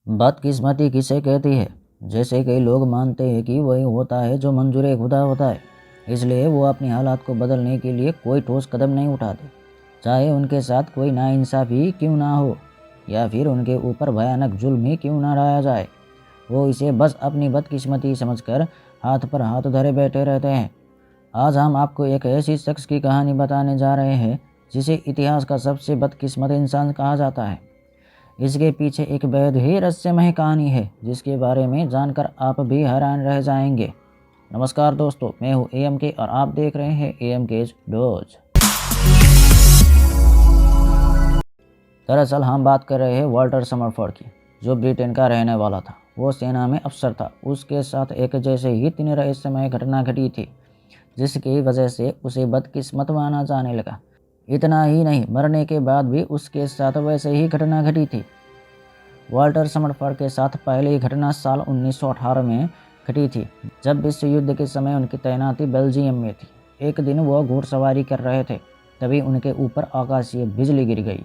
बदकिस्मती किसे कहती है? जैसे कई लोग मानते हैं कि वही होता है जो मंजूर खुदा होता है, इसलिए वो अपनी हालात को बदलने के लिए कोई ठोस कदम नहीं उठाते, चाहे उनके साथ कोई नाइंसाफ़ी क्यों ना हो या फिर उनके ऊपर भयानक जुल्म ही क्यों ना ढाया जाए। वो इसे बस अपनी बदकिस्मती समझकर हाथ पर हाथ धरे बैठे रहते हैं। आज हम आपको एक ऐसी शख्स की कहानी बताने जा रहे हैं जिसे इतिहास का सबसे बदकिस्मत इंसान कहा जाता है। इसके पीछे एक बेहद ही रहस्यमय कहानी है जिसके बारे में जानकर आप भी हैरान रह जाएंगे। नमस्कार दोस्तों, मैं हूँ AMK और आप देख रहे हैं AMK's डोज। दरअसल हम बात कर रहे हैं वाल्टर समरफोर्ड की, जो ब्रिटेन का रहने वाला था। वो सेना में अफसर था। उसके साथ एक जैसे ही 3 रहस्यमय घटना घटी थी जिसकी वजह से उसे बदकिस्मत माना जाने लगा। इतना ही नहीं, मरने के बाद भी उसके साथ वैसे ही घटना घटी थी। वाल्टर समरफोर्ड के साथ पहली घटना साल 1918 में घटी थी, जब विश्व युद्ध के समय उनकी तैनाती बेल्जियम में थी। एक दिन वो घुड़सवारी कर रहे थे, तभी उनके ऊपर आकाशीय बिजली गिर गई।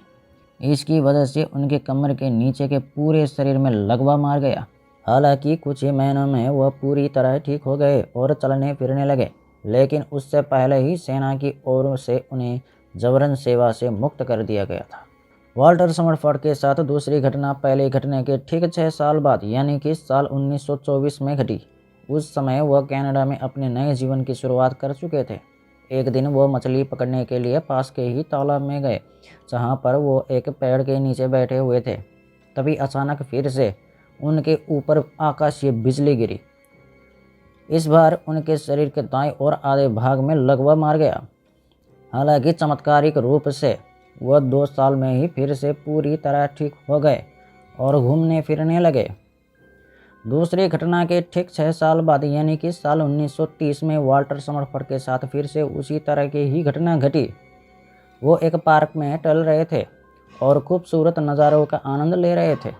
इसकी वजह से उनके कमर के नीचे के पूरे शरीर में लगवा मार गया। हालांकि कुछ ही महीनों में वह पूरी तरह ठीक हो गए और चलने फिरने लगे, लेकिन उससे पहले ही सेना की ओर से उन्हें जबरन सेवा से मुक्त कर दिया गया था। वाल्टर समरफोर्ड के साथ दूसरी घटना पहली घटना के ठीक 6 साल बाद यानी कि साल 1924 में घटी। उस समय वह कनाडा में अपने नए जीवन की शुरुआत कर चुके थे। एक दिन वो मछली पकड़ने के लिए पास के ही तालाब में गए, जहाँ पर वो एक पेड़ के नीचे बैठे हुए थे। तभी अचानक फिर से उनके ऊपर आकाशीय बिजली गिरी। इस बार उनके शरीर के दाएं और आधे भाग में लगवा मार गया। हालांकि चमत्कारिक रूप से वह 2 साल में ही फिर से पूरी तरह ठीक हो गए और घूमने फिरने लगे। दूसरी घटना के ठीक 6 साल बाद यानी कि साल 1930 में वाल्टर समरफोर्ड के साथ फिर से उसी तरह की ही घटना घटी। वो एक पार्क में टहल रहे थे और खूबसूरत नज़ारों का आनंद ले रहे थे।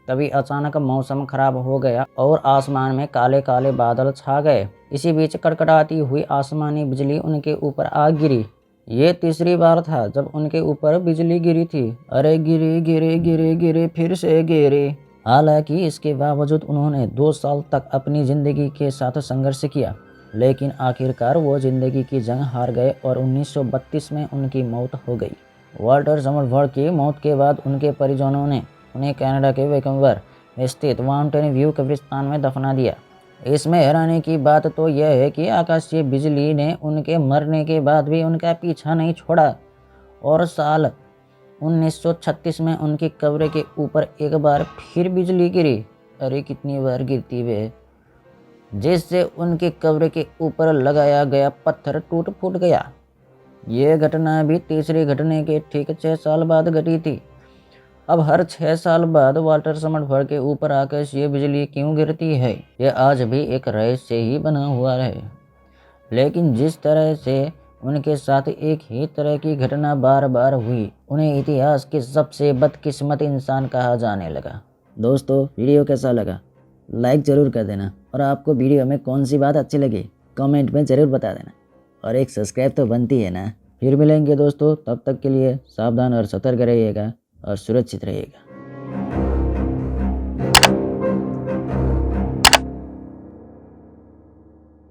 तभी अचानक मौसम खराब हो गया और आसमान में काले काले बादल छा गए। इसी बीच कड़कड़ाती हुई आसमानी बिजली उनके ऊपर आ गिरी। ये तीसरी बार था जब उनके ऊपर बिजली गिरी थी। अरे गिरी गिरी गिरी गिरी फिर से गिरी। हालांकि इसके बावजूद उन्होंने 2 साल तक अपनी ज़िंदगी के साथ संघर्ष किया, लेकिन आखिरकार वो ज़िंदगी की जंग हार गए और 1932 में उनकी मौत हो गई। वाल्टर समरफोर्ड की मौत के बाद उनके परिजनों ने उन्हें कनाडा के वैंकूवर में स्थित माउंटेन व्यू कब्रिस्तान में दफना दिया। इसमें हैरानी की बात तो यह है कि आकाशीय बिजली ने उनके मरने के बाद भी उनका पीछा नहीं छोड़ा और साल 1936 में उनकी कब्र के ऊपर एक बार फिर बिजली गिरी। अरे कितनी बार गिरती वे, जिससे उनकी कब्र के ऊपर लगाया गया पत्थर टूट फूट गया। ये घटना भी तीसरी घटना के ठीक 6 साल बाद घटी थी। अब हर 6 साल बाद वाल्टर समरफोर्ड के ऊपर आकाशीय बिजली क्यों गिरती है, यह आज भी एक रहस्य ही बना हुआ है। लेकिन जिस तरह से उनके साथ एक ही तरह की घटना बार बार हुई, उन्हें इतिहास के सबसे बदकिस्मत इंसान कहा जाने लगा। दोस्तों, वीडियो कैसा लगा लाइक ज़रूर कर देना और आपको वीडियो में कौन सी बात अच्छी लगी कमेंट में ज़रूर बता देना और एक सब्सक्राइब तो बनती है ना। फिर मिलेंगे दोस्तों, तब तक के लिए सावधान और सतर्क रहिएगा और सुरक्षित रहिएगा।